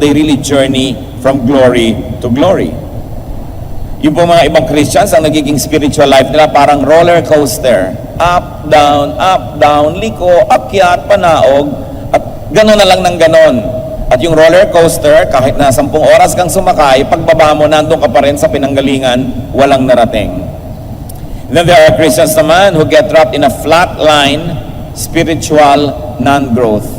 they really journey from glory to glory. Yung po mga ibang Christians, ang nagiging spiritual life nila parang roller coaster. Up, down, liko, akyat, panaog, at gano'n na lang ng gano'n. At yung roller coaster, kahit na 10 oras kang sumakay, pagbaba mo, nandun ka pa rin sa pinanggalingan, walang narating. Then there are Christians naman who get trapped in a flat line, spiritual non-growth.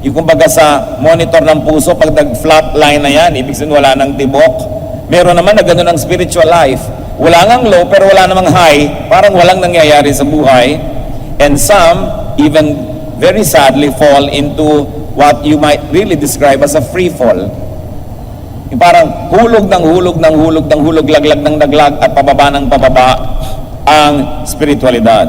Yung kumbaga sa monitor ng puso, pag nag-flat line na yan, ibig sabihin wala ng tibok. Meron naman na gano'n ang spiritual life. Wala ngang low, pero wala namang high. Parang walang nangyayari sa buhay. And some, even very sadly, fall into what you might really describe as a free fall. Yung parang hulog ng hulog ng hulog ng hulog, laglag ng laglag, at pababa ng pababa ang spiritualidad.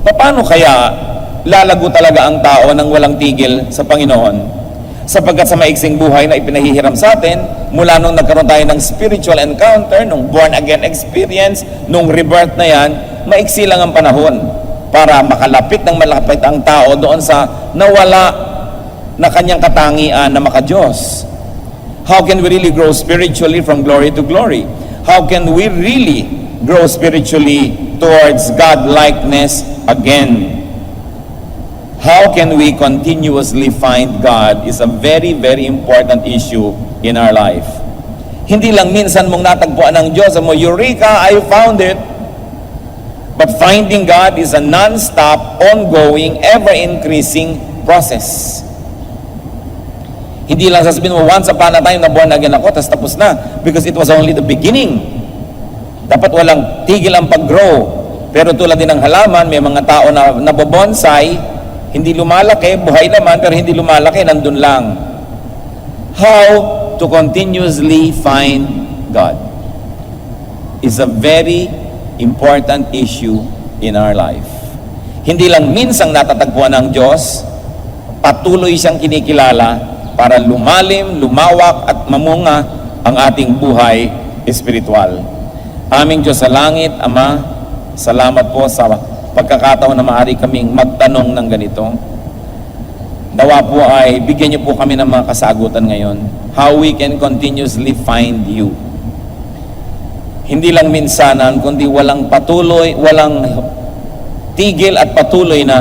Paano kaya lalago talaga ang tao nang walang tigil sa Panginoon? Sapagkat sa maiksing buhay na ipinahihiram sa atin, mula nung nagkaroon tayo ng spiritual encounter, nung born again experience, nung rebirth na yan, maiksi lang ang panahon para makalapit ng malapit ang tao doon sa nawala na kanyang katangian na maka-Diyos. How can we really grow spiritually from glory to glory? How can we really grow spiritually towards God-likeness again? How can we continuously find God is a very, very important issue in our life. Hindi lang minsan mong natagpuan ng Diyos, mo, Eureka, I found it. But finding God is a non-stop, ongoing, ever-increasing process. Hindi lang sasabihin mo, once upon a time na born again ako, tapos na. Because it was only the beginning. Dapat walang tigil ang pag-grow. Pero tulad din ng halaman, may mga tao na nabobonsai, hindi lumalaki, buhay naman, pero hindi lumalaki, nandun lang. How to continuously find God is a very important issue in our life. Hindi lang minsang natatagpuan ng Diyos, patuloy siyang kinikilala para lumalim, lumawak at mamunga ang ating buhay espiritual. Aming Diyos sa langit, Ama, salamat po sa pagkakataon na maaari kaming magtanong ng ganito. Nawa po ay bigyan niyo po kami ng mga kasagutan ngayon. How we can continuously find you. Hindi lang minsanan, kundi walang patuloy, walang tigil at patuloy na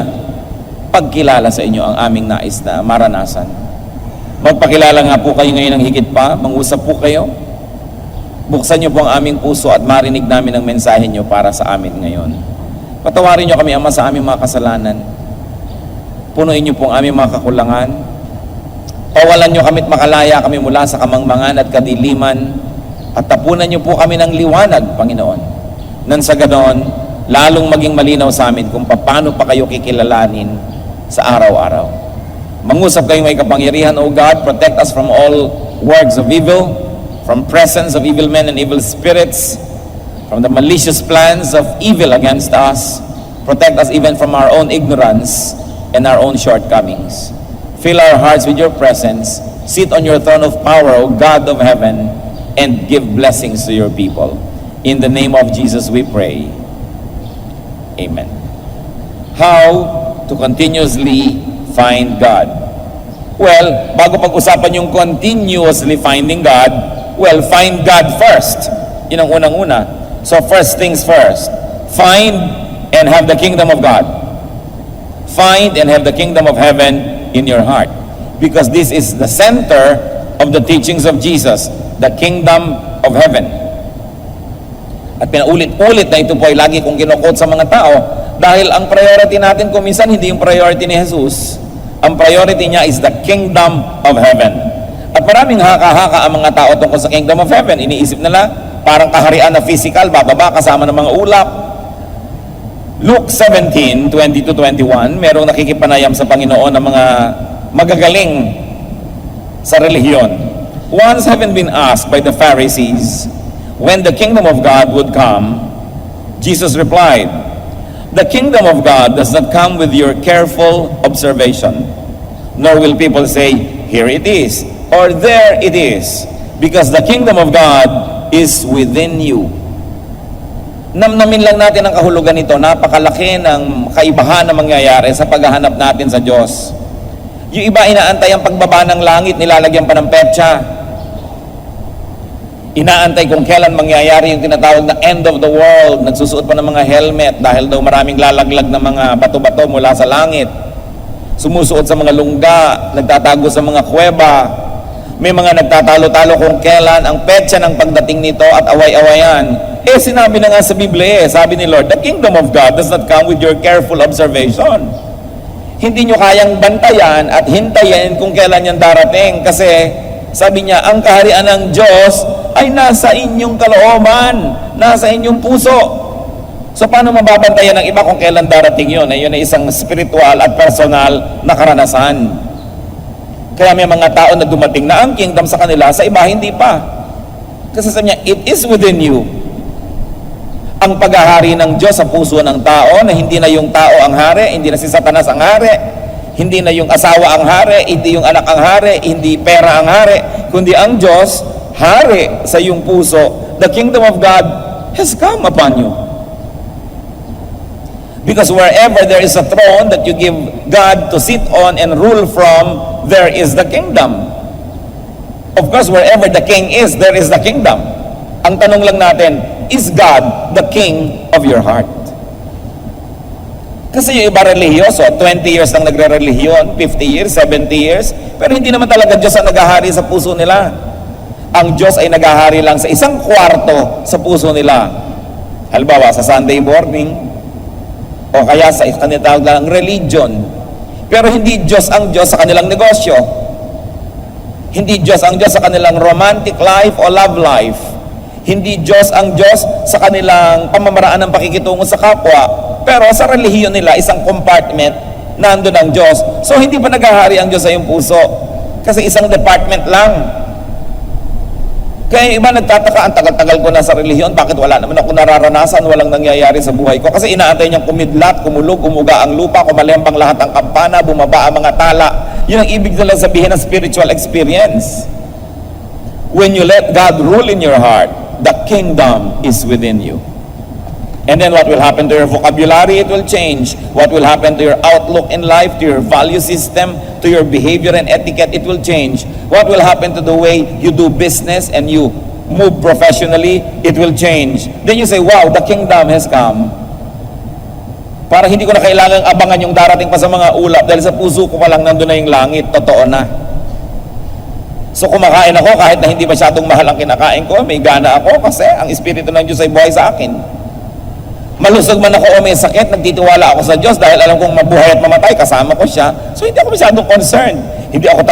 pagkilala sa inyo ang aming nais na maranasan. Magpakilala nga po kayo ngayon ng higit pa, mangusap po kayo. Buksan niyo po ang aming puso at marinig namin ang mensahe niyo para sa amin ngayon. Patawarin niyo kami, Ama, sa aming mga kasalanan. Punuin niyo po ang aming mga kakulangan. Pawalan niyo kami at makalaya kami mula sa kamangmangan at kadiliman. At tapunan niyo po kami ng liwanag, Panginoon. Nang sa ganon, lalong maging malinaw sa amin kung paano pa kayo kikilalanin sa araw-araw. Mangusap kayong may kapangyarihan, O God. Protect us from all works of evil, from presence of evil men and evil spirits, from the malicious plans of evil against us. Protect us even from our own ignorance and our own shortcomings. Fill our hearts with your presence. Sit on your throne of power, O God of heaven, and give blessings to your people. In the name of Jesus we pray. Amen. How to continuously find God? Well, bago pag-usapan yung continuously finding God, well, find God first. Yun ang unang-una. So first things first, find and have the kingdom of God. Find and have the kingdom of heaven in your heart. Because this is the center of the teachings of Jesus, the kingdom of heaven. At pinaulit-ulit na ito po ay lagi kong kinukot sa mga tao dahil ang priority natin kung minsan hindi yung priority ni Jesus. Ang priority niya is the kingdom of heaven. At maraming haka-haka ang mga tao tungkol sa kingdom of heaven. Iniisip nila, parang kaharian na physical, bababa kasama ng mga ulap. Luke 17:20-21, merong nakikipanayam sa Panginoon ng mga magagaling sa relihiyon. Once having been asked by the Pharisees when the kingdom of God would come, Jesus replied, "The kingdom of God does not come with your careful observation, nor will people say, 'Here it is,' or 'There it is,' because the kingdom of God is within you." Namnamin lang natin ang kahulugan nito. Napakalaki ng kaibahan na mangyayari sa paghahanap natin sa Diyos. Yung iba inaantay ang pagbaba ng langit, nilalagyan pa ng petsa. Inaantay kung kailan mangyayari yung tinatawag na end of the world. Nagsusuot pa ng mga helmet dahil daw maraming lalaglag na mga bato-bato mula sa langit. Sumusuot sa mga lungga, nagtatago sa mga kuweba. May mga nagtatalo-talo kung kailan ang petsa ng pagdating nito at away-awayan. Sinabi na nga sa Biblia, sabi ni Lord, the kingdom of God does not come with your careful observation. Hindi nyo kayang bantayan at hintayin kung kailan yan darating. Kasi sabi niya, ang kaharian ng Diyos ay nasa inyong kalooban, nasa inyong puso. So paano mababantayan ng iba kung kailan darating yun? Yun ay isang spiritual at personal na karanasan. Kaya may mga tao na dumating na ang kingdom sa kanila, sa iba hindi pa. Kasi sabi niya, it is within you. Ang paghahari ng Diyos sa puso ng tao, na hindi na yung tao ang hari, hindi na si Satanas ang hari, hindi na yung asawa ang hari, hindi yung anak ang hari, hindi pera ang hari, kundi ang Diyos, hari sa iyong puso. The kingdom of God has come upon you. Because wherever there is a throne that you give God to sit on and rule from, there is the kingdom. Of course, wherever the king is, there is the kingdom. Ang tanong lang natin, is God the king of your heart? Kasi yung iba religyoso, 20 years nang nagre-relihiyon, 50 years, 70 years, pero hindi naman talaga Diyos ang naghahari sa puso nila. Ang Diyos ay naghahari lang sa isang kwarto sa puso nila. Halimbawa, sa Sunday morning, o kaya sa kanilang religion. Pero hindi Diyos ang Diyos sa kanilang negosyo. Hindi Diyos ang Diyos sa kanilang romantic life o love life. Hindi Diyos ang Diyos sa kanilang pamamaraan ng pakikitungo sa kapwa. Pero sa relihiyon nila, isang compartment, nandun ang Diyos. So hindi pa naghahari ang Diyos sa iyong puso. Kasi isang department lang. Kaya yung iba nagtataka, ang tagal-tagal ko na sa relihiyon, bakit wala naman ako nararanasan, walang nangyayari sa buhay ko? Kasi inaantay niyang kumidlat, kumulog, umuga ang lupa, kumalembang lahat ang kampana, bumaba ang mga tala. Yun ang ibig nila sabihin ng spiritual experience. When you let God rule in your heart, the kingdom is within you. And then what will happen to your vocabulary? It will change. What will happen to your outlook in life, to your value system, to your behavior and etiquette? It will change. What will happen to the way you do business and you move professionally? It will change. Then you say, wow, the kingdom has come. Para hindi ko na kailangang abangan yung darating pa sa mga ulap dahil sa puso ko pa lang nandun na yung langit. Totoo na. So kumakain ako kahit na hindi masyadong mahal ang kinakain ko, may gana ako kasi ang Espiritu ng Diyos ay buhay sa akin. Malusog man ako o may sakit, nagtitiwala ako sa Diyos dahil alam kong mabuhay at mamatay, kasama ko siya. So hindi ako masyadong concerned. Hindi ako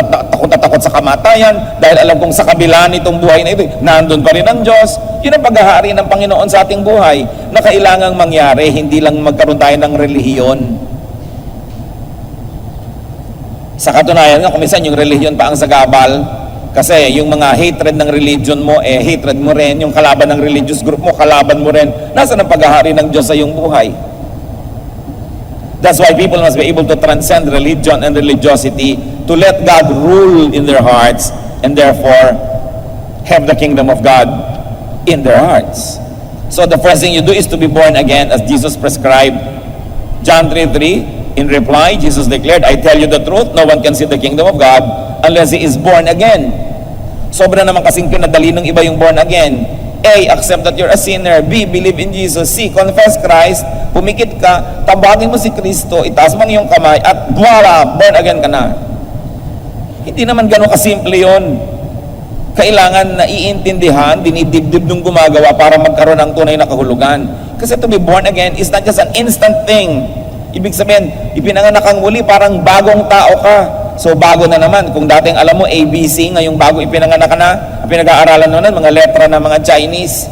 takot sa kamatayan dahil alam kong sa kabila nitong buhay na ito, nandun pa rin ang Diyos. Yun ang paghahari ng Panginoon sa ating buhay na kailangang mangyari, hindi lang magkaroon tayo ng relihiyon. Sa katunayan nga, kumisan yung relihiyon pa ang sagabal. Kasi yung mga hatred ng religion mo, hatred mo rin. Yung kalaban ng religious group mo, kalaban mo rin. Nasaan ang paghahari ng Diyos sa iyong buhay? That's why people must be able to transcend religion and religiosity to let God rule in their hearts and therefore have the kingdom of God in their hearts. So the first thing you do is to be born again as Jesus prescribed. John 3:3, in reply, Jesus declared, I tell you the truth, no one can see the kingdom of God unless he is born again. Sobra naman kasing pinadali ng iba yung born again. A, accept that you're a sinner. B, believe in Jesus. C, confess Christ. Pumikit ka, tabagin mo si Kristo, itaas mo iyong kamay, at voila, born again ka na. Hindi naman gano'ng kasimple yun. Kailangan na iintindihan, dinidibdib nung gumagawa para magkaroon ng tunay na kahulugan. Kasi to be born again is not just an instant thing. Ibig sabihin, ipinanganak kang muli, parang bagong tao ka. So bago na naman, kung dating alam mo ABC, ngayong bago ipinanganak ka na, pinag-aaralan mo na, mga letra ng mga Chinese,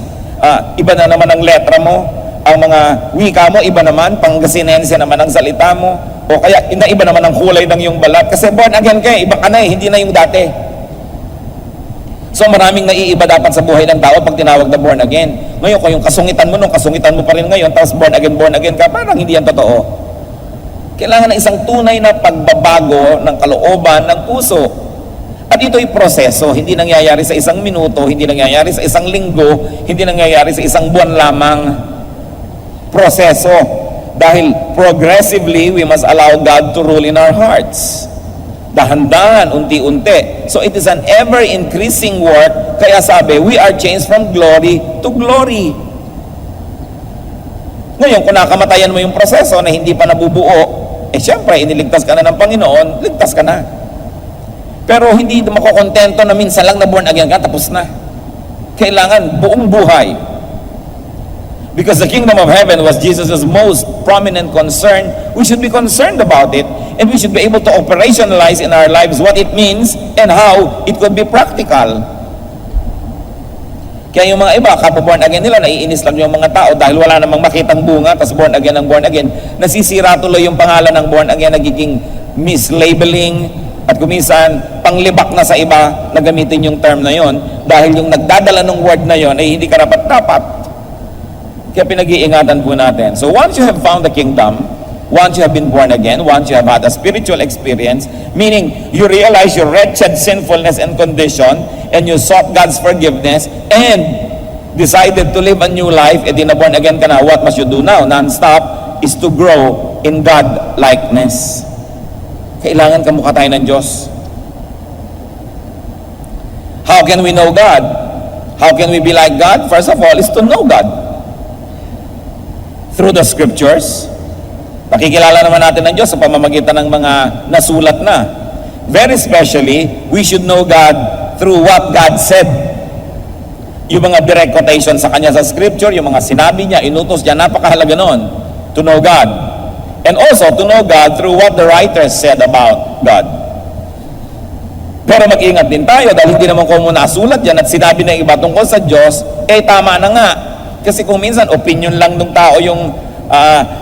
iba na naman ang letra mo, ang mga wika mo, iba naman, Pangasinense naman ang salita mo, o kaya iba naman ang kulay ng yung balat, kasi born again ka iba ka na hindi na yung dati. So maraming naiiba dapat sa buhay ng tao pag tinawag na born again. Ngayon, kung yung kasungitan mo nung kasungitan mo pa rin ngayon, tapos born again ka, parang hindi yan totoo. Kailangan ng isang tunay na pagbabago ng kalooban ng puso. At ito'y proseso, hindi nangyayari sa isang minuto, hindi nangyayari sa isang linggo, hindi nangyayari sa isang buwan lamang. Proseso. Dahil progressively, we must allow God to rule in our hearts. dahan-dahan, unti-unti. So it is an ever-increasing work. Kaya sabi, we are changed from glory to glory. Ngayon, kung nakamatayan mo yung proseso na hindi pa nabubuo, syempre, iniligtas ka na ng Panginoon, ligtas ka na. Pero hindi makokontento na minsan lang na born again ka, tapos na. Kailangan buong buhay. Because the kingdom of heaven was Jesus' most prominent concern, we should be concerned about it, and we should be able to operationalize in our lives what it means and how it could be practical. Kaya yung mga iba, kapag-born again nila, naiinis lang yung mga tao dahil wala namang makitang bunga, tapos born again ang born again. Nasisira tuloy yung pangalan ng born again, nagiging mislabeling, at kuminsan, panglibak na sa iba na gamitin yung term na yon dahil yung nagdadala ng word na yon ay hindi karapat-dapat. Kaya pinag-iingatan po natin. So once you have found the kingdom, once you have been born again, once you have had a spiritual experience, meaning you realize your wretched sinfulness and condition, and you sought God's forgiveness, and decided to live a new life, and na born again ka na, what must you do now? Non-stop is to grow in God-likeness. Kailangan kamukha tayo ng Diyos. How can we know God? How can we be like God? First of all, is to know God. Through the scriptures. Nakikilala naman natin ng Diyos sa pamamagitan ng mga nasulat na. Very especially, we should know God through what God said. Yung mga direct quotation sa Kanya sa scripture, yung mga sinabi niya, inutos niya, napakahalaga nun. To know God. And also, to know God through what the writers said about God. Pero mag-ingat din tayo dahil hindi naman kung muna nasulat yan at sinabi ng iba tungkol sa Diyos, tama na nga. Kasi kung minsan, opinion lang ng tao yung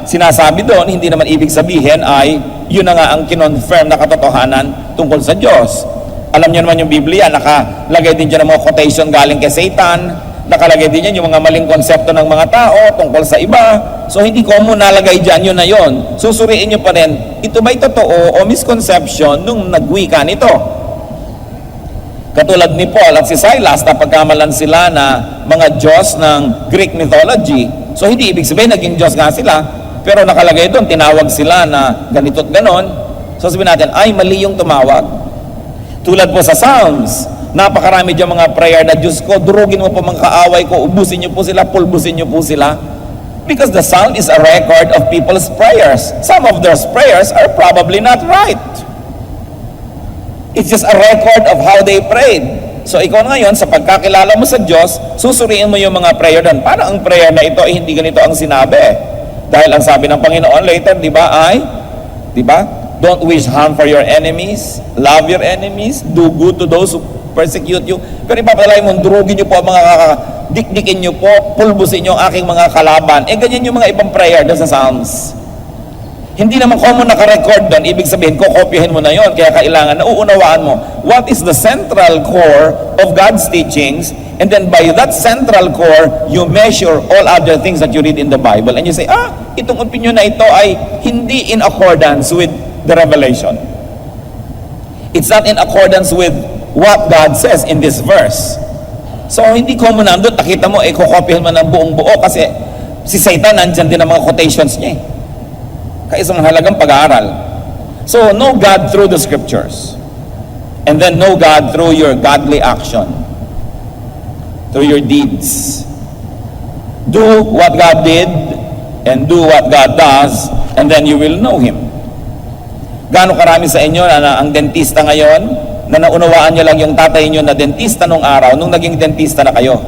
sinasabi doon, hindi naman ibig sabihin ay yun na nga ang kinonfirm na katotohanan tungkol sa Diyos. Alam niyo naman yung Biblia, nakalagay din dyan ng mga quotation galing kay Satan, nakalagay din yan yung mga maling konsepto ng mga tao tungkol sa iba. So hindi ko mo nalagay dyan, yun na yun. Susuriin nyo pa rin, ito ba'y totoo o misconception nung nagwika nito? Katulad ni Paul at si Silas, napagkamalan sila na mga Diyos ng Greek mythology. So hindi ibig sabihin naging Diyos nga sila, pero nakalagay doon, tinawag sila na ganito't ganon. So sabihin natin, ay mali yung tumawag. Tulad po sa Psalms, napakarami dyan mga prayer na, Diyos ko, durugin mo po mga kaaway ko, ubusin nyo po sila, pulbusin nyo po sila. Because the Psalm is a record of people's prayers. Some of those prayers are probably not right. It's just a record of how they prayed. So ikaw ngayon, sa pagkakilala mo sa Diyos, susuriin mo yung mga prayer doon. Paano ang prayer na ito ay hindi ganito ang sinabi? Dahil ang sabi ng Panginoon later, di ba, don't wish harm for your enemies, love your enemies, do good to those who persecute you. Pero ipapalay mo, durugin nyo po ang mga dikdikin nyo po, pulbusin nyo ang aking mga kalaban. Ganyan yung mga ibang prayer doon sa Psalms. Hindi naman common naka-record doon, ibig sabihin, kokopyahin mo na yon. Kaya kailangan nauunawaan mo, what is the central core of God's teachings, and then by that central core, you measure all other things that you read in the Bible. And you say, itong opinion na ito ay hindi in accordance with the revelation. It's not in accordance with what God says in this verse. So, hindi common na doon, nakita mo, kokopyahin mo ng buong buo kasi si Satan, nandyan din ang mga quotations niya. Kaya isang halagang pag-aaral. So, know God through the scriptures. And then know God through your godly action. Through your deeds. Do what God did and do what God does, and then you will know Him. Gaano karami sa inyo na ang dentista ngayon, na naunawaan nyo lang yung tatay nyo na dentista nung araw, nung naging dentista na kayo?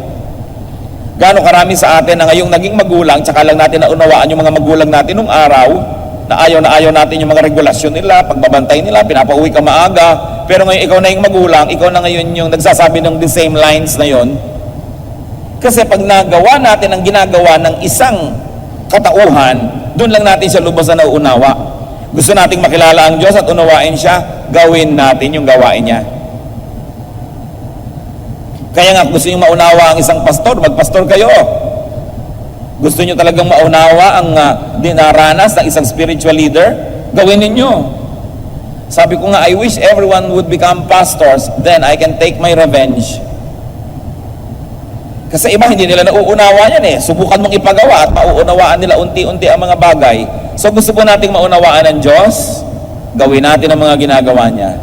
Gaano karami sa atin na ngayong naging magulang, tsaka lang natin naunawaan yung mga magulang natin nung araw, na ayaw natin yung mga regulasyon nila, pagbabantay nila, pinapauwi ka maaga, pero ngayon ikaw na yung magulang, ikaw na ngayon yung nagsasabi ng the same lines na yon. Kasi pag nagawa natin ang ginagawa ng isang katauhan, doon lang natin siya lubos na nauunawa. Gusto nating makilala ang Diyos at unawain siya, gawin natin yung gawain niya. Kaya nga gusto nyo maunawa ang isang pastor, magpastor kayo. Gusto nyo talagang maunawa ang dinaranas ng isang spiritual leader, gawin ninyo. Sabi ko nga, I wish everyone would become pastors, then I can take my revenge. Kasi iba, hindi nila nauunawa yan Subukan mong ipagawa at mauunawaan nila unti-unti ang mga bagay. So gusto po nating maunawaan ng Diyos, gawin natin ang mga ginagawa niya.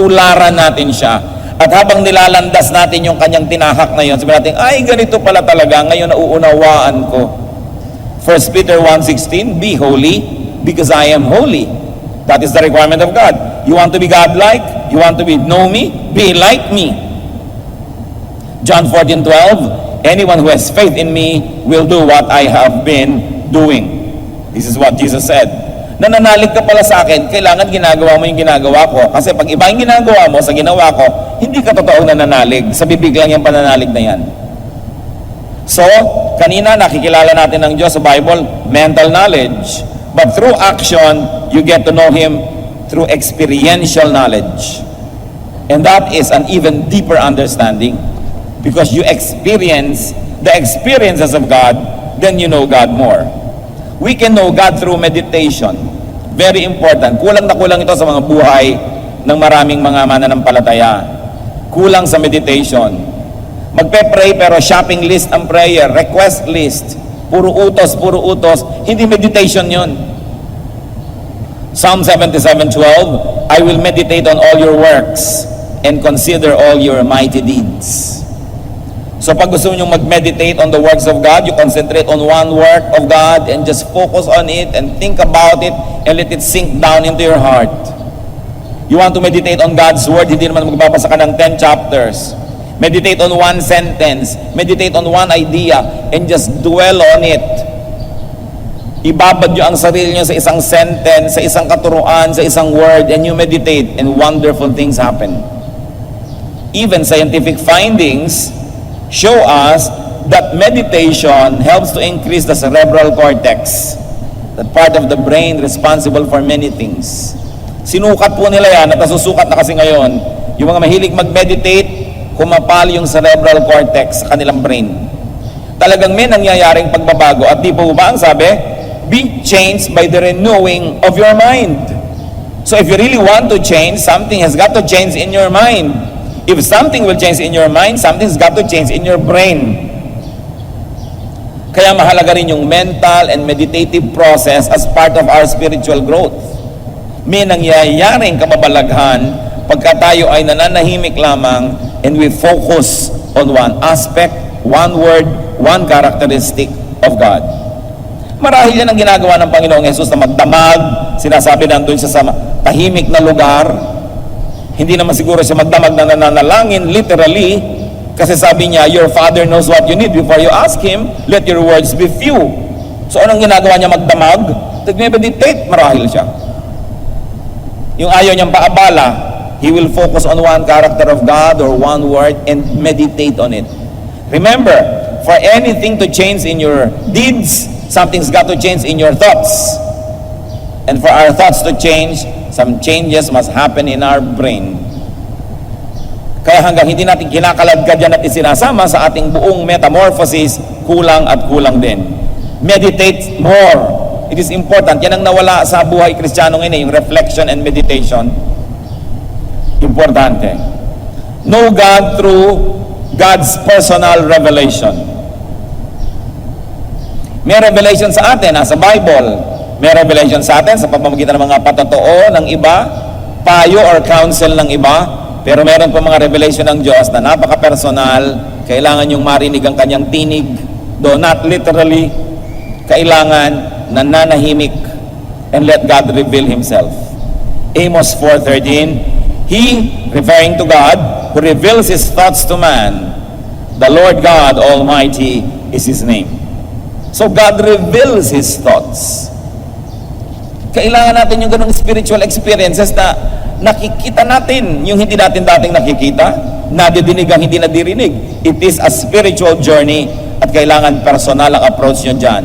tularan natin siya. At habang nilalandas natin yung kanyang tinahak na yun, sabi natin, ay, ganito pala talaga, ngayon nauunawaan ko. 1 Peter 1:16, be holy because I am holy. That is the requirement of God. You want to be God-like? You want to know me? Be like me. John 14:12, anyone who has faith in me will do what I have been doing. This is what Jesus said. Nananalig ka pala sa akin, kailangan ginagawa mo yung ginagawa ko. Kasi pag iba yung ginagawa mo sa ginawa ko, hindi ka totoong nananalig. Sa bibig lang yung pananalig na yan. So, kanina nakikilala natin ang Diyos sa Bible, mental knowledge. But through action, you get to know Him through experiential knowledge. And that is an even deeper understanding. Because you experience the experiences of God, then you know God more. We can know God through meditation. Very important. Kulang na kulang ito sa mga buhay ng maraming mga mananampalataya. Kulang sa meditation. Magpe-pray pero shopping list ang prayer, request list. Puro utos, hindi meditation yun. Psalm 77:12, I will meditate on all your works and consider all your mighty deeds. So pag gusto nyo mag-meditate on the works of God, you concentrate on one work of God and just focus on it and think about it and let it sink down into your heart. You want to meditate on God's Word, hindi naman magbabasa ka ng 10 chapters. Meditate on one sentence, meditate on one idea, and just dwell on it. Ibabad nyo ang sarili nyo sa isang sentence, sa isang katuruan, sa isang word, and you meditate, and wonderful things happen. Even scientific findings show us that meditation helps to increase the cerebral cortex, that part of the brain responsible for many things. Sinukat po nila yan, at nasusukat na kasi ngayon, yung mga mahilig mag-meditate, kumapal yung cerebral cortex sa kanilang brain. Talagang may nangyayaring pagbabago, at di po ba ang sabi, be changed by the renewing of your mind. So if you really want to change, something has got to change in your mind. If something will change in your mind, something's got to change in your brain. Kaya mahalaga rin yung mental and meditative process as part of our spiritual growth. May nangyayaring kababalaghan pagka tayo ay nananahimik lamang and we focus on one aspect, one word, one characteristic of God. Marahil yan ang ginagawa ng Panginoong Hesus na magdamag, sinasabi nandun siya sa tahimik na lugar. Hindi naman siguro siya magdamag na nananalangin, literally, kasi sabi niya, your Father knows what you need before you ask Him, let your words be few. So anong ginagawa niya magdamag? Nag-meditate, marahil siya. Yung ayaw niyang paabala, he will focus on one character of God or one word and meditate on it. Remember, for anything to change in your deeds, something's got to change in your thoughts. And for our thoughts to change, some changes must happen in our brain. Kaya hanggang hindi natin kinakaladkad yan at isinasama sa ating buong metamorphosis, kulang at kulang din. Meditate more. It is important. Yan ang nawala sa buhay Kristiyano ngayon, yung reflection and meditation. Importante. Know God through God's personal revelation. May revelation sa atin, sa Bible. May revelation sa atin sa pamamagitan ng mga patotoo ng iba, payo or counsel ng iba, pero meron pa mga revelation ng Diyos na napaka-personal, kailangan yung marinig ang kanyang tinig, though not literally, kailangan nananahimik and let God reveal Himself. Amos 4:13, He, referring to God, who reveals His thoughts to man, the Lord God Almighty is His name. So God reveals His thoughts. Kailangan natin yung ganong spiritual experiences na nakikita natin yung hindi natin dating nakikita, nadidinig ang hindi nadirinig. It is a spiritual journey at kailangan personal ang approach nyo dyan.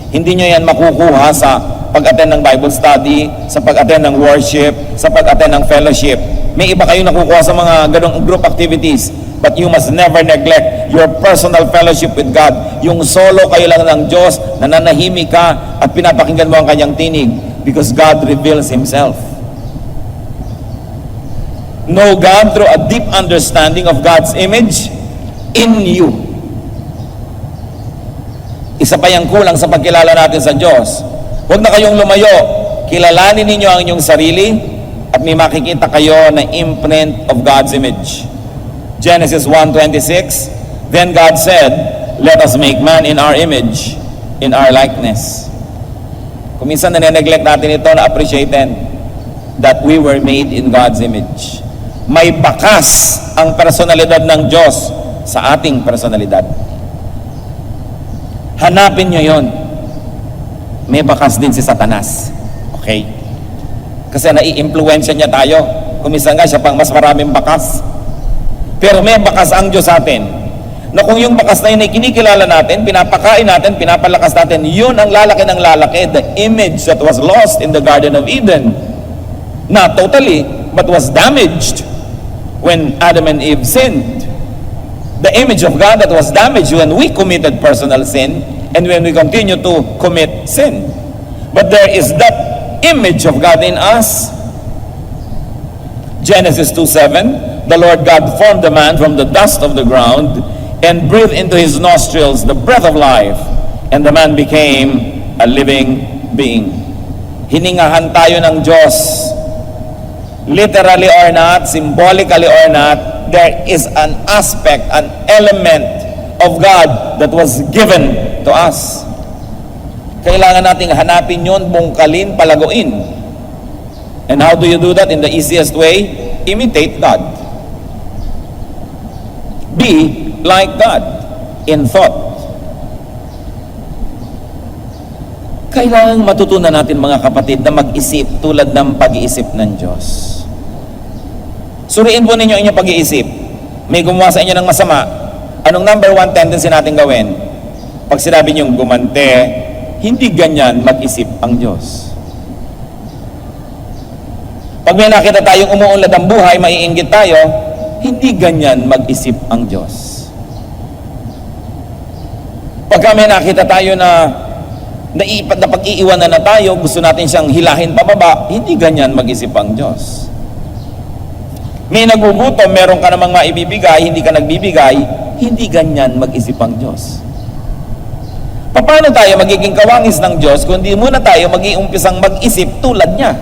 Hindi nyo yan makukuha sa pag-attend ng Bible study, sa pag-attend ng worship, sa pag-attend ng fellowship. May iba kayong nakukuha sa mga ganong group activities, but you must never neglect your personal fellowship with God. Yung solo kayo lang ng Diyos, nananahimik ka at pinapakinggan mo ang kanyang tinig because God reveals Himself. Know God through a deep understanding of God's image in you. Isa pa yung kulang sa pagkilala natin sa Diyos. Huwag na kayong lumayo. Kilalanin ninyo ang inyong sarili at may makikita kayo na imprint of God's image. Genesis 1:26, then God said, let us make man in our image, in our likeness. Kung minsan nane-neglect natin ito, na-appreciated that we were made in God's image. May bakas ang personalidad ng Diyos sa ating personalidad. Hanapin nyo yon. May bakas din si Satanas. Okay? Kasi nai-impluensya niya tayo. Kung minsan nga siya pang mas maraming bakas. Pero may bakas ang Diyos sa atin. Na kung yung bakas na yun ay kinikilala natin, pinapakain natin, pinapalakas natin, yun ang lalaki ng lalaki, the image that was lost in the Garden of Eden. Not totally, but was damaged when Adam and Eve sinned. The image of God that was damaged when we committed personal sin and when we continue to commit sin. But there is that image of God in us. Genesis 2:7, the Lord God formed the man from the dust of the ground and breathed into his nostrils the breath of life, and the man became a living being. Hiningahan tayo ng Diyos. Literally or not, symbolically or not, there is an aspect, an element of God that was given to us. Kailangan nating hanapin yun, bungkalin, palaguin. And how do you do that? In the easiest way, imitate God. Be like God in thought. Kailangan matutunan natin mga kapatid na mag-isip tulad ng pag-iisip ng Diyos. Suriin po ninyo inyong pag-iisip. May gumawa sa inyo ng masama. Anong number one tendency natin gawin? Pag sinabi niyong gumante, hindi ganyan mag-isip ang Diyos. Pag may nakita tayong umuunlad ang buhay, maiinggit tayo, hindi ganyan mag-isip ang Diyos. Pagka may nakita tayo na pag-iiwanan na tayo, gusto natin siyang hilahin pababa, hindi ganyan mag-isip ang Diyos. May nagugutom, meron ka namang maibibigay, hindi ka nagbibigay, hindi ganyan mag-isip ang Diyos. Paano tayo magiging kawangis ng Diyos kung hindi muna tayo mag-iumpisang mag-isip tulad niya?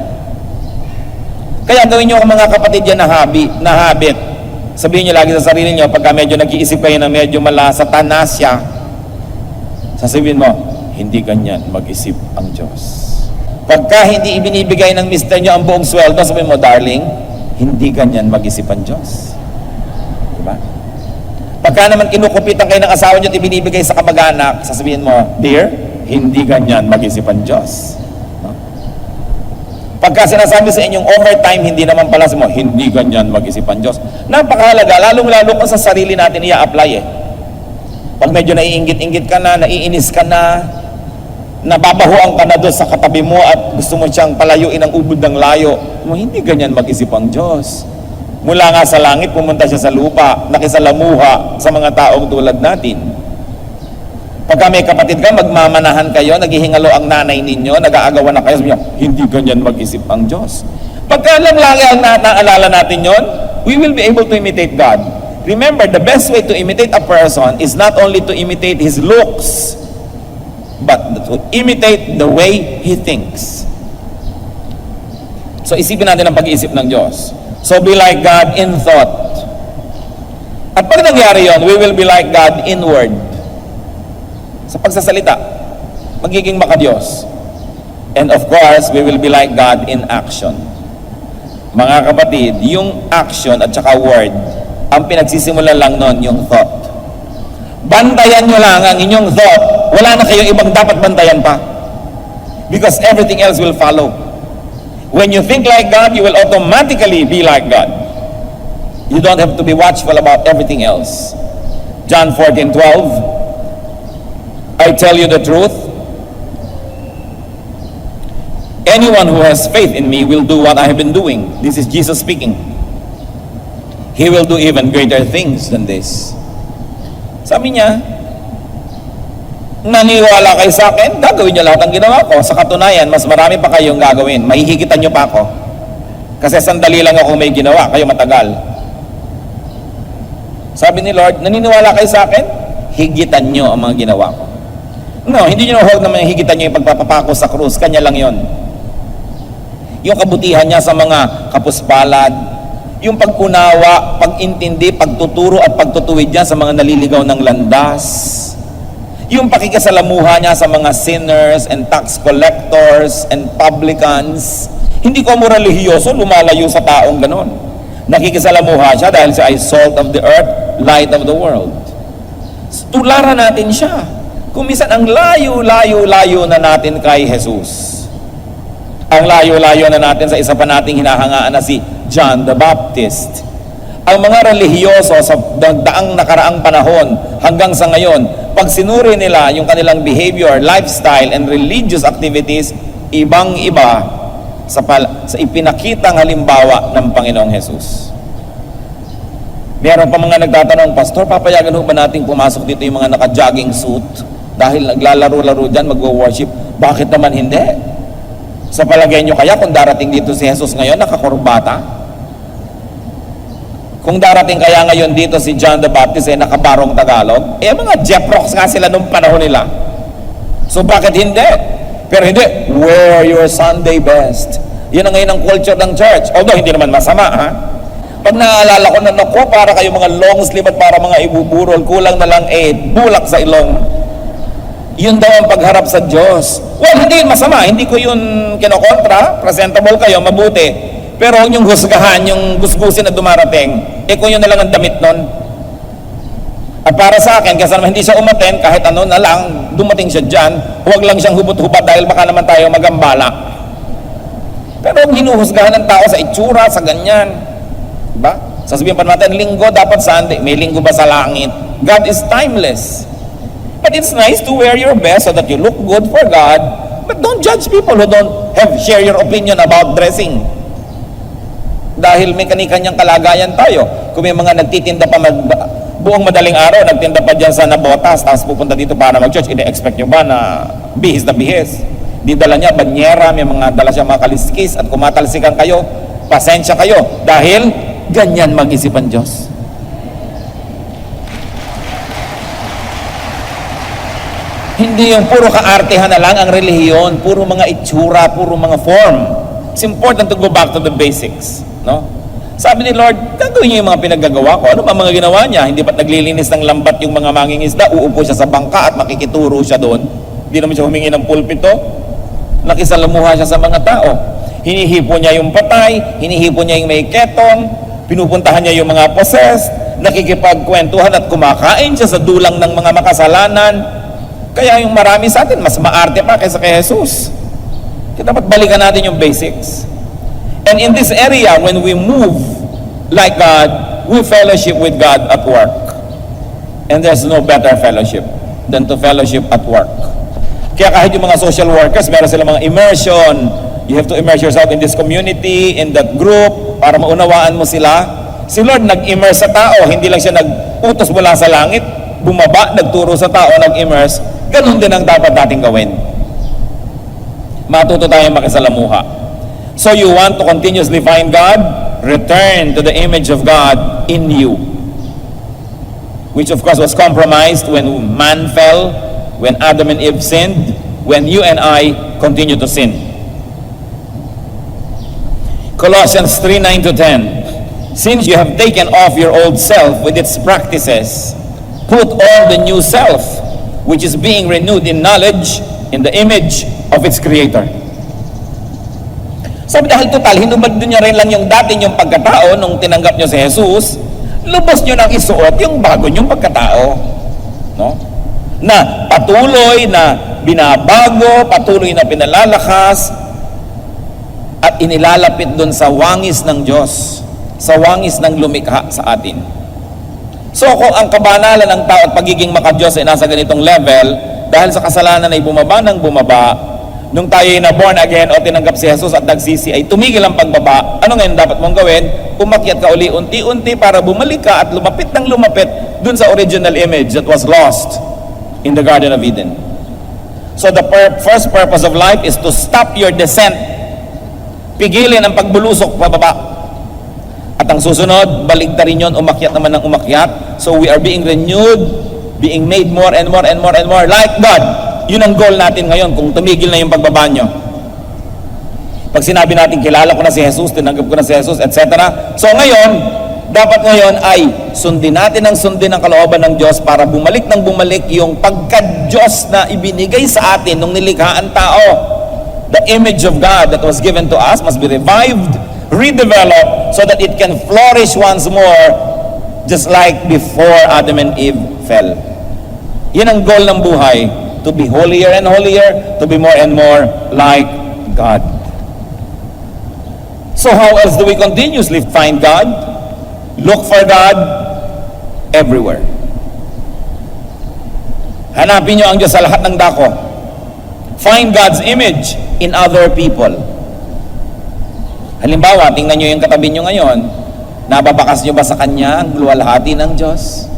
Kaya gawin niyo mga kapatid yan na habit. Sabihin niyo lagi sa sarili niyo, pagka medyo nag-iisip kayo na medyo Satanasya, sasabihin mo, hindi ganyan mag-isip ang Diyos. Pagka hindi ibinibigay ng mister niyo ang buong sweldo, sabihin mo, darling, hindi ganyan mag-isip ang Diyos. Diba? Pagka naman kinukupitan kayo ng asawa niyo at ibinibigay sa kamag-anak, sasabihin mo, dear, hindi ganyan mag-isip ang Diyos. No? Pagka sinasabi sa inyong overtime, hindi naman pala sa mo, hindi ganyan mag-isip ang Diyos. Napakahalaga, lalong-lalo kung sa sarili natin i-apply Pag medyo naiinggit-inggit ka na, naiinis ka na, nababahuan ka na doon sa katabi mo at gusto mo siyang palayuin ang ubod ng layo, hindi ganyan mag-isip ang Diyos. Mula nga sa langit, pumunta siya sa lupa, nakisalamuha sa mga taong tulad natin. Pagka may kapatid ka, magmamanahan kayo, naghihingalo ang nanay ninyo, nag-aagawan na kayo, sabi niya, hindi ganyan mag-isip ang Diyos. Pagka lang lagi ang naalala natin yon, we will be able to imitate God. Remember, the best way to imitate a person is not only to imitate his looks, but to imitate the way he thinks. So isipin natin ang pag-iisip ng Diyos. So be like God in thought. At pag nangyari yon, we will be like God in word. Sa pagsasalita, magiging maka-Diyos. And of course, we will be like God in action. Mga kapatid, yung action at saka word, ang pinagsisimula lang nun, yung thought. Bantayan nyo lang ang inyong thought. Wala na kayong ibang dapat bantayan pa. Because everything else will follow. When you think like God, you will automatically be like God. You don't have to be watchful about everything else. John 14:12, I tell you the truth, anyone who has faith in me will do what I have been doing. This is Jesus speaking. He will do even greater things than this. Sabi niya, naniwala kayo sa akin, gagawin niyo lahat ng ginawa ko. Sa katunayan, mas marami pa kayong gagawin. Mahihigitan niyo pa ako. Kasi sandali lang ako may ginawa, kayo matagal. Sabi ni Lord, naniniwala kayo sa akin? Higitan niyo ang mga ginawa ko. No, hindi niyo huwag naman higitan niyo yung pagpapapako sa krus. Kanya lang yon. Yung kabutihan niya sa mga kapuspalad, yung pag-unawa, pag-intindi, pagtuturo at pagtutuwid niya sa mga naliligaw ng landas, yung pakikasalamuha niya sa mga sinners and tax collectors and publicans. Hindi ko mo relihiyoso, lumalayo sa taong ganon. Nakikisalamuha siya dahil siya ay salt of the earth, light of the world. Tularan natin siya. Kung minsan ang layo-layo na natin kay Jesus. Ang layo-layo na natin sa isa pa nating hinahangaan na si John the Baptist. Ang mga relihiyoso sa daang nakaraang panahon hanggang sa ngayon, pag sinuri nila yung kanilang behavior, lifestyle, and religious activities, ibang-iba sa ipinakitang halimbawa ng Panginoong Jesus. Meron pa mga nagtatanong, Pastor, papayagan ho ba natin pumasok dito yung mga naka-jogging suit? Dahil naglalaro-laro dyan, magwo-worship. Bakit naman hindi? Sa palagay nyo kaya kung darating dito si Jesus ngayon, nakakurbata? Kung darating kaya ngayon dito si John the Baptist ay nakabarong Tagalog, mga jeprox nga sila nung panahon nila. So bakit hindi? Pero hindi, wear your Sunday best. Yan ang ngayon ang culture ng church. Although hindi naman masama, ha? Pag naaalala ko na, naku, para kayo mga long sleeve at para mga ibuburol, kulang na lang bulak sa ilong. Yun daw ang pagharap sa Diyos. Well, hindi yun masama. Hindi ko yun kinokontra. Presentable kayo, mabuti. Pero huwag niyong husgahan, yung gusgusin na dumarating. Kung yun na lang ang damit nun. At para sa akin, kasi naman hindi siya umaten, kahit ano na lang, dumating siya dyan, huwag lang siyang hubot-hubad dahil baka naman tayo magambala. Pero huwag hinuhusgahan ng tao sa itsura, sa ganyan. Diba? Sasabihin pa natin, linggo dapat Sunday. May linggo ba sa langit? God is timeless. But it's nice to wear your best so that you look good for God. But don't judge people who don't share your opinion about dressing. Dahil may kani-kanyang kalagayan tayo. Kung may mga nagtitinda pa buong madaling araw, nagtinda pa dyan sa Nabotas, tapos pupunta dito para mag-church, ine-expect nyo ba na bihis na bihis? Di dala niya banyera, may mga dala siya mga kaliskis, at kumatalsikan kayo, pasensya kayo, dahil ganyan mag-isip ang Diyos. Hindi yung puro kaartehan na lang ang relihiyon, puro mga itsura, puro mga form. It's important to go back to the basics. No? Sabi ni Lord, gagawin niyo yung mga pinaggagawa ko. Ano ba mga ginawa niya? Hindi ba't naglilinis ng lambat yung mga mangingisda? Uupo siya sa bangka at makikituro siya doon. Hindi naman siya humingi ng pulpito. Nakisalamuha siya sa mga tao. Hinihipo niya yung patay, hinihipo niya yung may ketong, pinupuntahan niya yung mga possessed, nakikipagkwentuhan at kumakain siya sa dulang ng mga makasalanan. Kaya yung marami sa atin, mas maarte pa kaysa kay Jesus. Kaya dapat balikan natin yung basics. And in this area, when we move like God, we fellowship with God at work. And there's no better fellowship than to fellowship at work. Kaya kahit yung mga social workers, meron silang mga immersion. You have to immerse yourself in this community, in that group, para maunawaan mo sila. Si Lord nag-immerse sa tao, hindi lang siya nag-utos mula sa langit, bumaba, nagturo sa tao, nag-immerse. Ganun din ang dapat nating gawin. Matuto tayong makisalamuha. So you want to continuously find God? Return to the image of God in you. Which of course was compromised when man fell, when Adam and Eve sinned, when you and I continue to sin. Colossians 3:9-10. Since you have taken off your old self with its practices, put on the new self, which is being renewed in knowledge in the image of its Creator. Sabi dahil total, hinubad nyo rin lang yung dati nyong pagkatao nung tinanggap nyo si Jesus, lubos nyo nang isuot yung bago nyong pagkatao. No? Na patuloy na binabago, patuloy na pinalalakas, at inilalapit dun sa wangis ng Diyos, sa wangis ng lumikha sa atin. So kung ang kabanalan ng tao at pagiging maka-Diyos ay nasa ganitong level, dahil sa kasalanan ay bumaba ng bumaba, nung tayo na born again o tinanggap si Jesus at nagsisi ay tumigil ang pagbaba, ano ngayon dapat mong gawin? Umakyat ka uli unti-unti para bumalik ka at lumapit ng lumapit dun sa original image that was lost in the Garden of Eden. So the first purpose of life is to stop your descent. Pigilin ang pagbulusok pababa. At ang susunod, baligtarin yun, umakyat naman ng umakyat. So we are being renewed, being made more and more and more and more like God. Yun ang goal natin ngayon kung tumigil na yung pagbaba nyo. Pag sinabi natin, kilala ko na si Jesus, tinanggap ko na si Jesus, etc. So ngayon, dapat ngayon ay sundin natin ang kalooban ng Diyos para bumalik ng bumalik yung pagka-Diyos na ibinigay sa atin nung nilikha ang tao. The image of God that was given to us must be revived, redeveloped, so that it can flourish once more, just like before Adam and Eve fell. Yan ang goal ng buhay, to be holier and holier, to be more and more like God. So how else do we continuously find God? Look for God everywhere. Hanapin nyo ang Diyos sa lahat ng dako. Find God's image in other people. Halimbawa, tingnan nyo yung katabi nyo ngayon. Nababakas nyo ba sa Kanya ang luwalhati ng Diyos?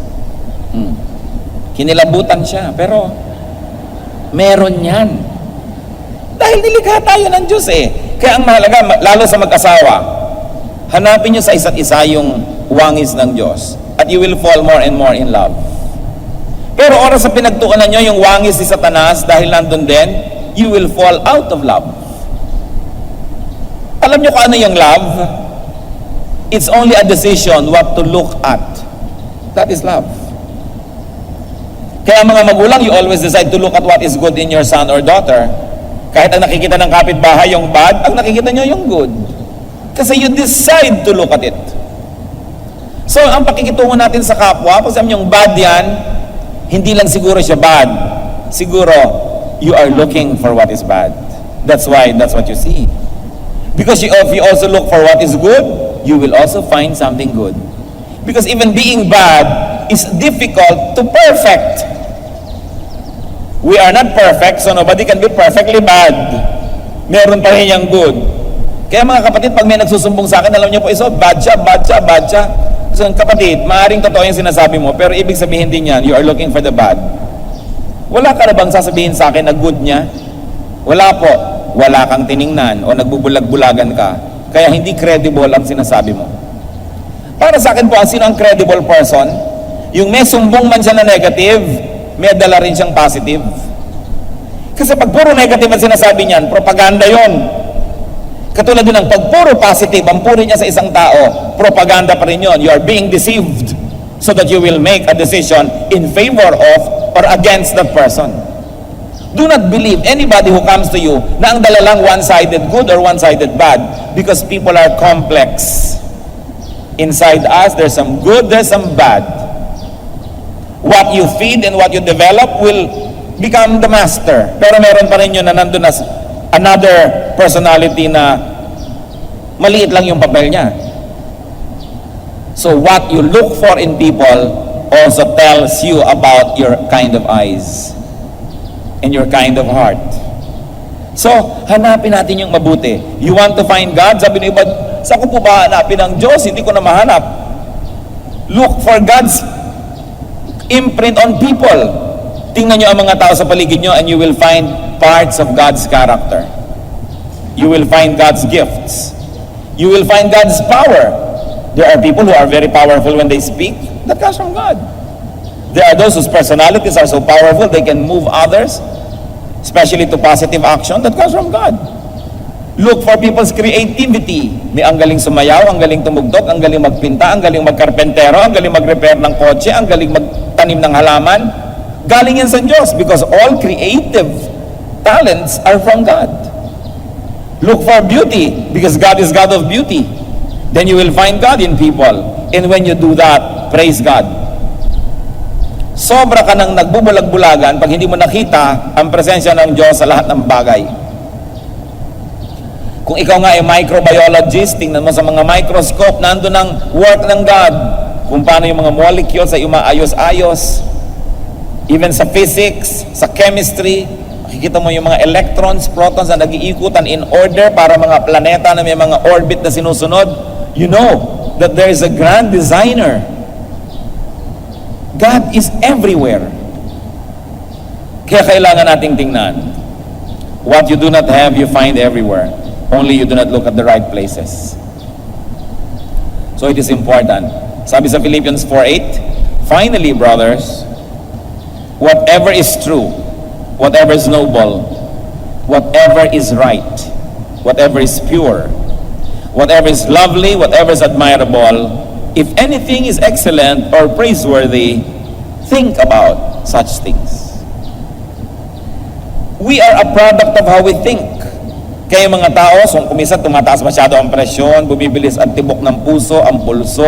Kinilabutan siya, pero meron yan. Dahil nilikha tayo ng Diyos Kaya ang mahalaga, lalo sa mag-asawa, hanapin nyo sa isa't isa yung wangis ng Diyos at you will fall more and more in love. Pero oras sa pinagtuunan nyo yung wangis ni Satanas dahil nandun din, you will fall out of love. Alam nyo kung ano yung love? It's only a decision what to look at. That is love. Kaya mga magulang, you always decide to look at what is good in your son or daughter. Kahit ang nakikita ng kapitbahay yung bad, ang nakikita nyo yung good. Kasi you decide to look at it. So, ang pakikitungo natin sa kapwa, pag sabi yung bad yan, hindi lang siguro siya bad. Siguro, you are looking for what is bad. That's why, that's what you see. Because if you also look for what is good, you will also find something good. Because even being bad is difficult to perfect. We are not perfect, so nobody can be perfectly bad. Meron pa rin yung good. Kaya mga kapatid, pag may nagsusumbong sa akin, alam niyo po, bad siya. So kapatid, maaaring totoo yung sinasabi mo, pero ibig sabihin din yan, you are looking for the bad. Wala ka na bang sasabihin sa akin na good niya? Wala po. Wala kang tiningnan o nagbubulag-bulagan ka. Kaya hindi credible ang sinasabi mo. Para sa akin po, sino ang credible person? Yung may sumbong man siya na negative, may dala rin siyang positive. Kasi pag puro negative ang sinasabi niyan, propaganda yon. Katulad din ng pag puro positive ang puri niya sa isang tao, propaganda pa rin yun. You are being deceived so that you will make a decision in favor of or against that person. Do not believe anybody who comes to you na ang dala lang one-sided good or one-sided bad, because people are complex. Inside us, there's some good, there's some bad. What you feed and what you develop will become the master. Pero meron pa rin yun na nandun na another personality na maliit lang yung papel niya. So what you look for in people also tells you about your kind of eyes and your kind of heart. So, hanapin natin yung mabuti. You want to find God? Sabi ng iba, saan ko po ba hanapin ang Diyos? Hindi ko na mahanap. Look for God's imprint on people. Tingnan nyo ang mga tao sa paligid nyo and you will find parts of God's character. You will find God's gifts. You will find God's power. There are people who are very powerful when they speak. That comes from God. There are those whose personalities are so powerful they can move others, especially to positive action. That comes from God. Look for people's creativity. May ang galing sumayaw, ang galing tumugtog, ang galing magpinta, ang galing magkarpentero, ang galing mag-repair ng kotse, ang galing magtanim ng halaman. Galing yan sa Diyos, because all creative talents are from God. Look for beauty, because God is God of beauty. Then you will find God in people. And when you do that, praise God. Sobra ka nang nagbubulag-bulagan pag hindi mo nakita ang presensya ng Diyos sa lahat ng bagay. Kung ikaw nga ay microbiologist, tingnan mo sa mga microscope, nandun ang work ng God. Kung paano yung mga molecules ay umaayos-ayos. Even sa physics, sa chemistry, makikita mo yung mga electrons, protons na nag-iikutan in order para mga planeta na may mga orbit na sinusunod. You know that there is a grand designer. God is everywhere. Kaya kailangan nating tingnan. What you do not have, you find everywhere. Only you do not look at the right places. So it is important. Sabi sa Philippians 4:8, finally, brothers, whatever is true, whatever is noble, whatever is right, whatever is pure, whatever is lovely, whatever is admirable, if anything is excellent or praiseworthy, think about such things. We are a product of how we think. Kaya mga tao, kuminsan tumataas masyado ang presyon, bumibilis ang tibok ng puso, ang pulso,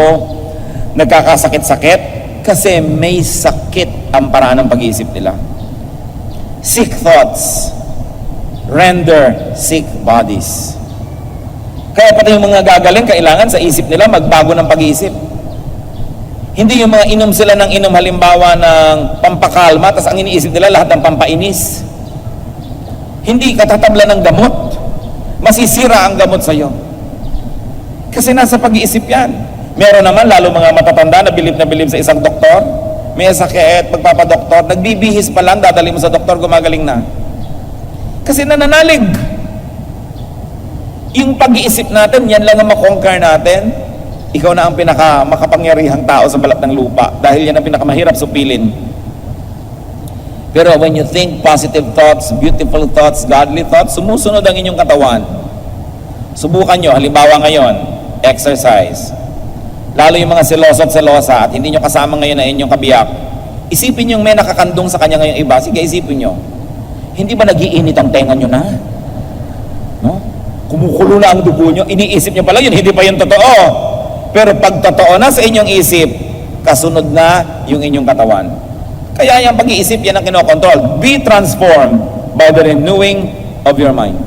nagkakasakit-sakit, kasi may sakit ang paraan ng pag-iisip nila. Sick thoughts render sick bodies. Kaya pati yung mga gagaling, kailangan sa isip nila magbago ng pag-iisip. Hindi yung mga inom sila ng inom halimbawa ng pampakalma, tapos ang iniisip nila lahat ng pampainis. Hindi katatabla ng gamot. Masisira ang gamot sa iyo. Kasi nasa pag-iisip yan. Meron naman, lalo mga matatanda na bilib sa isang doktor, may sakit, magpapadoktor, nagbibihis pa lang, dadali mo sa doktor, gumagaling na. Kasi nananalig. Yung pag-iisip natin, yan lang ang makonquer natin. Ikaw na ang makapangyarihang tao sa balat ng lupa dahil yan ang pinakamahirap supilin. Pero when you think positive thoughts, beautiful thoughts, godly thoughts, sumusunod ang inyong katawan. Subukan nyo, halimbawa ngayon, exercise. Lalo yung mga seloso at selosa at hindi nyo kasama ngayon na inyong kabiyak. Isipin nyo may nakakandong sa kanya ngayong iba. Sige, isipin nyo. Hindi ba nag-iinit ang tenga nyo na? No? Kumukulo na ang dugo nyo. Iniisip nyo pala yun, hindi pa yun totoo. Pero pag totoo na sa inyong isip, kasunod na yung inyong katawan. Kaya yung pag-iisip, yan ang kinokontrol. Be transformed by the renewing of your mind.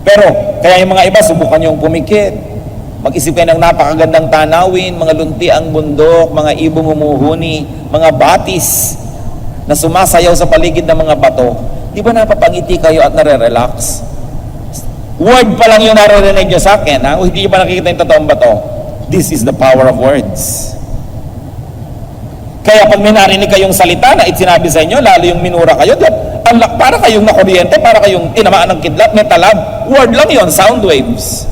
Pero, kaya yung mga iba, subukan yung pumikit. Mag-isip kayo ng napakagandang tanawin, mga lunti ang bundok, mga ibong humuhuni, mga batis na sumasayaw sa paligid ng mga bato. Di ba napapangiti kayo at nare-relax? Word pa lang yung naririnig nyo sa akin, ha? O hindi nyo pa nakikita yung totoong bato? This is the power of words. Kaya pag may narinig kayong salita na sinabi sa inyo, lalo yung minura kayo, para kayong nakuryente, para kayong tinamaan ng kidlat, may talab. Word lang yon, sound waves.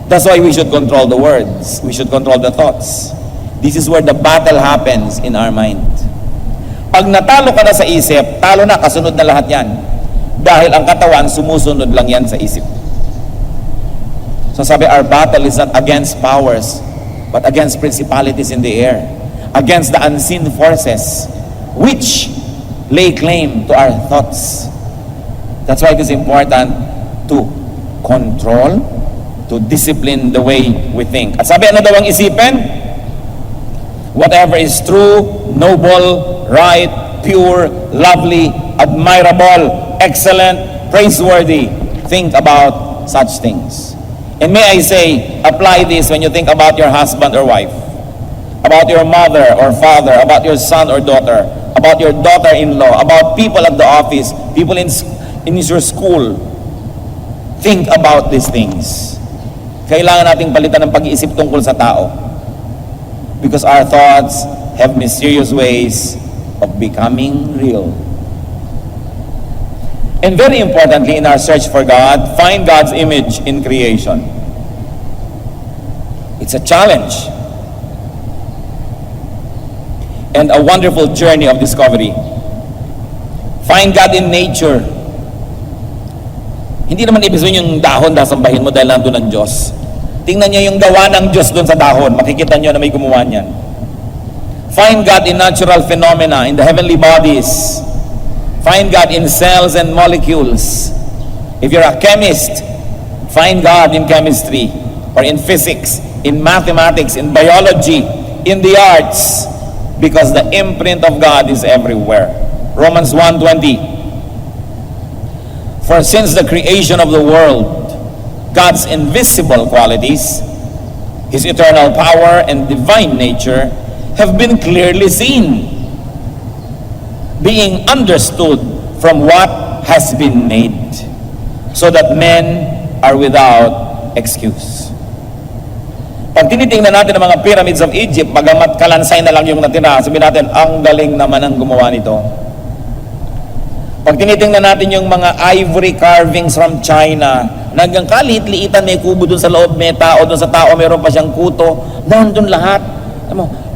That's why we should control the words. We should control the thoughts. This is where the battle happens in our mind. Pag natalo ka na sa isip, talo na, kasunod na lahat yan. Dahil ang katawan, sumusunod lang yan sa isip. So sabi, our battle is not against powers, but against principalities in the air, against the unseen forces, which lay claim to our thoughts. That's why it is important to control, to discipline the way we think. At sabi, ano daw ang isipin? Whatever is true, noble, right, pure, lovely, admirable, excellent, praiseworthy, think about such things. And may I say, apply this when you think about your husband or wife, about your mother or father, about your son or daughter, about your daughter-in-law, about people at the office, people in your school. Think about these things. Kailangan nating palitan ng pag-iisip tungkol sa tao. Because our thoughts have mysterious ways of becoming real. And very importantly, in our search for God, find God's image in creation. It's a challenge and a wonderful journey of discovery. Find God in nature. Hindi naman ibig sabihin yung dahon dasambahin mo dahil nandun ang Diyos. Tingnan niyo yung gawa ng Diyos doon sa dahon. Makikita niyo na may gumawa niyan. Find God in natural phenomena, in the heavenly bodies. Find God in cells and molecules. If you're a chemist, find God in chemistry, or in physics, in mathematics, in biology, in the arts, because the imprint of God is everywhere. Romans 1:20. For since the creation of the world, God's invisible qualities, His eternal power and divine nature have been clearly seen, being understood from what has been made, so that men are without excuse. Pag tinitingnan natin ang mga pyramids of Egypt, bagamat kalansay na lang yung natira, sabihin natin, ang galing naman ang gumawa nito. Pag tinitingnan natin yung mga ivory carvings from China, hanggang kalit-liitan, may kubo dun sa loob, may tao, dun sa tao mayroon pa siyang kuto, nandun lahat.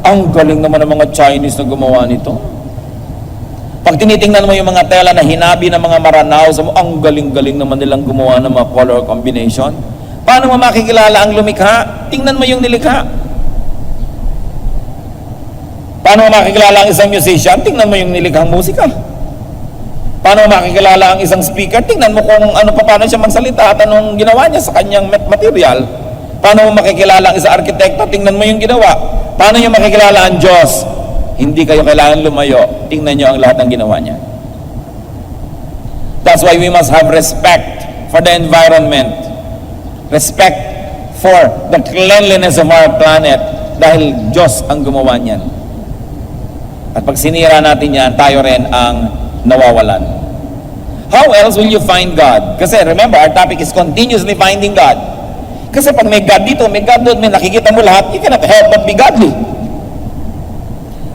Ang galing naman ng mga Chinese na gumawa nito. Pag tinitingnan mo yung mga tela na hinabi ng mga Maranao, ang galing-galing naman nilang gumawa ng mga color combination. Paano mo makikilala ang lumikha? Tingnan mo yung nilikha. Paano mo makikilala ang isang musician? Tingnan mo yung nilikhang musika. Paano mo makikilala ang isang speaker? Tingnan mo kung paano siya magsalita at anong ginawa niya sa kanyang material. Paano mo makikilala ang isang arkitekto? Tingnan mo yung ginawa. Paano niyo makikilala ang Diyos? Hindi kayo kailangan lumayo. Tingnan niyo ang lahat ng ginawa niya. That's why we must have respect for the environment. Respect for the cleanliness of our planet. Dahil Diyos ang gumawa niyan. At pag sinira natin yan, tayo rin ang nawawalan. How else will you find God? Kasi remember, our topic is continuously finding God. Kasi pag may God dito, may God doon, may nakikita mo lahat, you cannot help but be godly.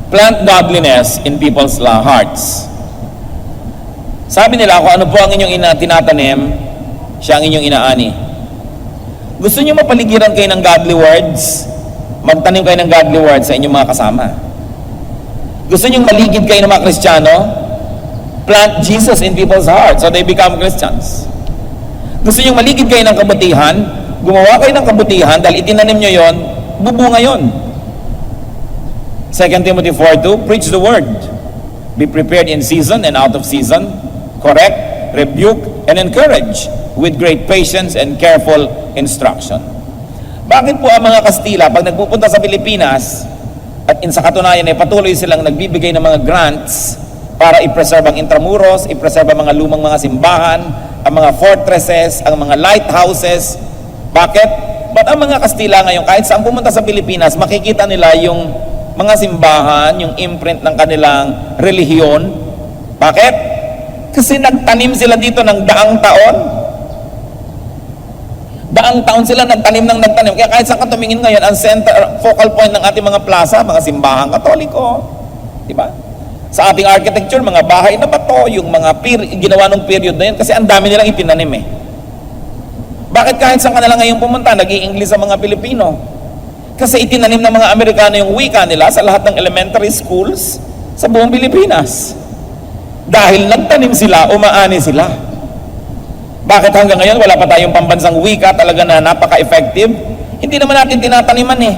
Plant godliness in people's hearts. Sabi nila, kung ano po ang inyong tinatanim, siya ang inyong inaani. Gusto niyo mapaligiran kayo ng godly words? Magtanim kayo ng godly words sa inyong mga kasama. Gusto niyo maligid kayo ng mga Kristiyano? Plant Jesus in people's hearts so they become Christians. Gusto niyo maligid kayo ng kabutihan? Gumawa kayo ng kabutihan dahil itinanim niyo yon, bubunga yon. 2 Timothy 4:2, preach the word. Be prepared in season and out of season. Correct, rebuke, and encourage with great patience and careful instruction. Bakit po ang mga Kastila, pag nagpupunta sa Pilipinas, at sa katunayan ay patuloy silang nagbibigay ng mga grants para i-preserve ang Intramuros, i-preserve ang mga lumang mga simbahan, ang mga fortresses, ang mga lighthouses. Bakit? Ba't ang mga Kastila ngayon, kahit saan pumunta sa Pilipinas, makikita nila yung mga simbahan, yung imprint ng kanilang relihiyon. Bakit? Kasi nagtanim sila dito ng daang taon. Daang taon sila nagtanim. Kaya kahit saan ka tumingin ngayon, ang center, focal point ng ating mga plaza, mga simbahan Katoliko. Diba? Sa ating architecture, mga bahay na bato, yung mga ginawa ng period na yun, kasi ang dami nilang itinanim eh. Bakit kahit saan ka na lang ngayon pumunta, nag-i-English sa mga Pilipino? Kasi itinanim ng mga Amerikano yung wika nila sa lahat ng elementary schools sa buong Pilipinas. Dahil nagtanim sila, umaani sila. Bakit hanggang ngayon wala pa tayong pambansang wika talaga na napaka-effective? Hindi naman natin tinataniman eh.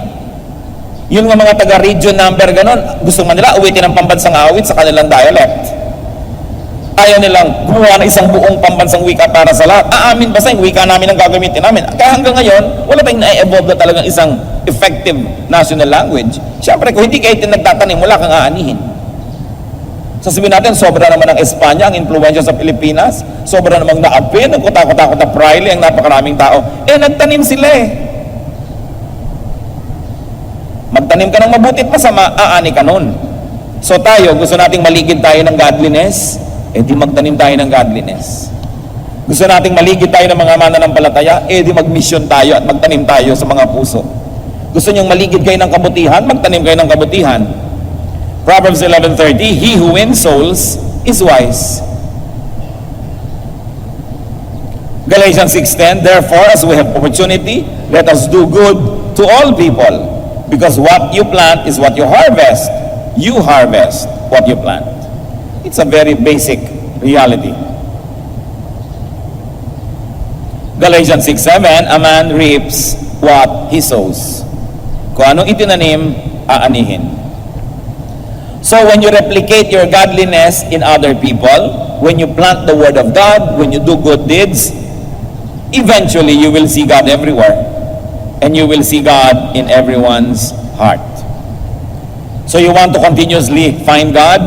Yun nga mga taga-region number ganon, gusto man nila uwitin ang pambansang awit sa kanilang dialect. Ayaw nilang gumawa ng isang buong pambansang wika para sa lahat. Aamin ba sa yung wika namin ang gagamitin namin? Kaya hanggang ngayon, wala tayong na-evolve na talagang isang effective national language. Siyempre, kung hindi kayo nagtatanim, wala kang aanihin. Sasabihin natin, sobra naman ng Espanya ang influensya sa Pilipinas, sobra namang naapi, nagkutakot-takot na Praile, ang napakaraming tao. Nagtanim sila eh. Magtanim ka ng mabuti at masama, aani ka nun. So tayo, gusto nating maligid tayo ng godliness, di magtanim tayo ng godliness. Gusto nating maligid tayo ng mga mananampalataya, di mag-mission tayo at magtanim tayo sa mga puso. Gusto niyong maligid kayo ng kabutihan, magtanim kayo ng kabutihan. Proverbs 11:30, he who wins souls is wise. Galatians 6:10, therefore, as we have opportunity, let us do good to all people, because what you plant is what you harvest. You harvest what you plant. It's a very basic reality. Galatians 6:7, a man reaps what he sows. Kung anong itinanim, aanihin. So when you replicate your godliness in other people, when you plant the word of God, when you do good deeds, eventually you will see God everywhere. And you will see God in everyone's heart. So you want to continuously find God,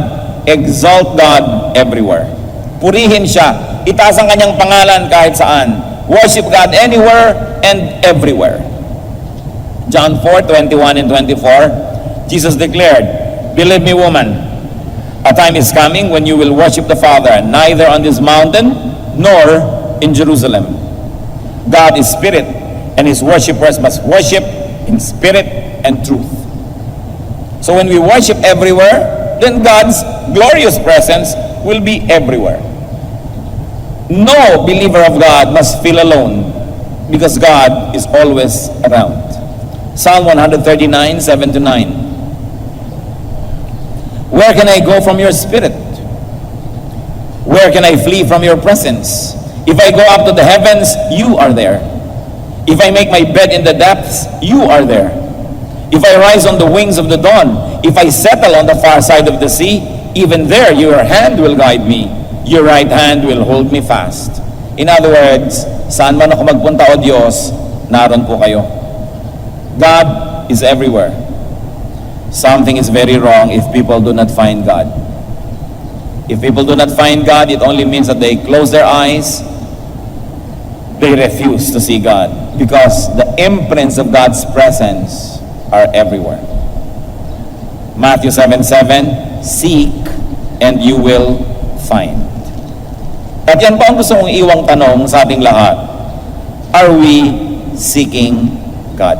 exalt God everywhere. Purihin siya. Itaas ang kanyang pangalan kahit saan. Worship God anywhere and everywhere. John 4:21 and 24, Jesus declared, believe me, woman, a time is coming when you will worship the Father, neither on this mountain nor in Jerusalem. God is spirit, and his worshipers must worship in spirit and truth. So when we worship everywhere, then God's glorious presence will be everywhere. No believer of God must feel alone, because God is always around. Psalm 139:7-9. Where can I go from your spirit? Where can I flee from your presence? If I go up to the heavens, you are there. If I make my bed in the depths, you are there. If I rise on the wings of the dawn, if I settle on the far side of the sea, even there your hand will guide me. Your right hand will hold me fast. In other words, saan man ako magpunta, O Diyos, naroon po kayo. God is everywhere. Something is very wrong if people do not find God. If people do not find God, it only means that they close their eyes, they refuse to see God, because the imprints of God's presence are everywhere. Matthew 7:7, seek and you will find. At yan po ang gusto kong iwang tanong sa ating lahat. Are we seeking God?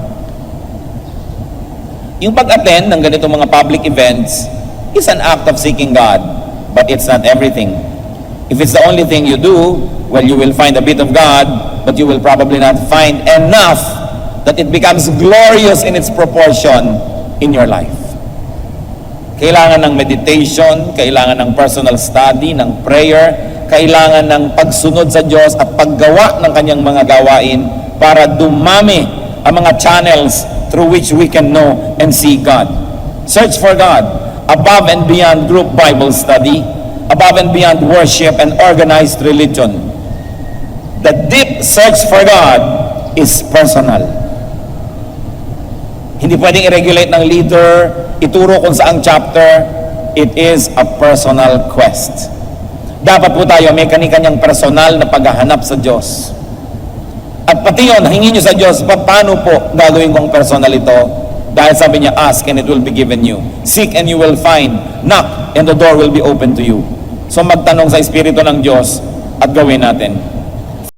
Yung pag-attend ng ganitong mga public events is an act of seeking God, but it's not everything. If it's the only thing you do, well, you will find a bit of God, but you will probably not find enough that it becomes glorious in its proportion in your life. Kailangan ng meditation, kailangan ng personal study, ng prayer, kailangan ng pagsunod sa Diyos at paggawa ng kanyang mga gawain para dumami ang mga channels through which we can know and see God. Search for God above and beyond group Bible study, above and beyond worship and organized religion. The deep search for God is personal. Hindi pwedeng i-regulate ng leader, ituro kung saang chapter. It is a personal quest. Dapat po tayo may kani-kanyang personal na paghahanap sa Diyos. At pati yun, hingin nyo sa Diyos, paano po gagawin kong personal ito? Dahil sabi niya, ask and it will be given you. Seek and you will find. Knock and the door will be open to you. So magtanong sa Espiritu ng Diyos at gawin natin.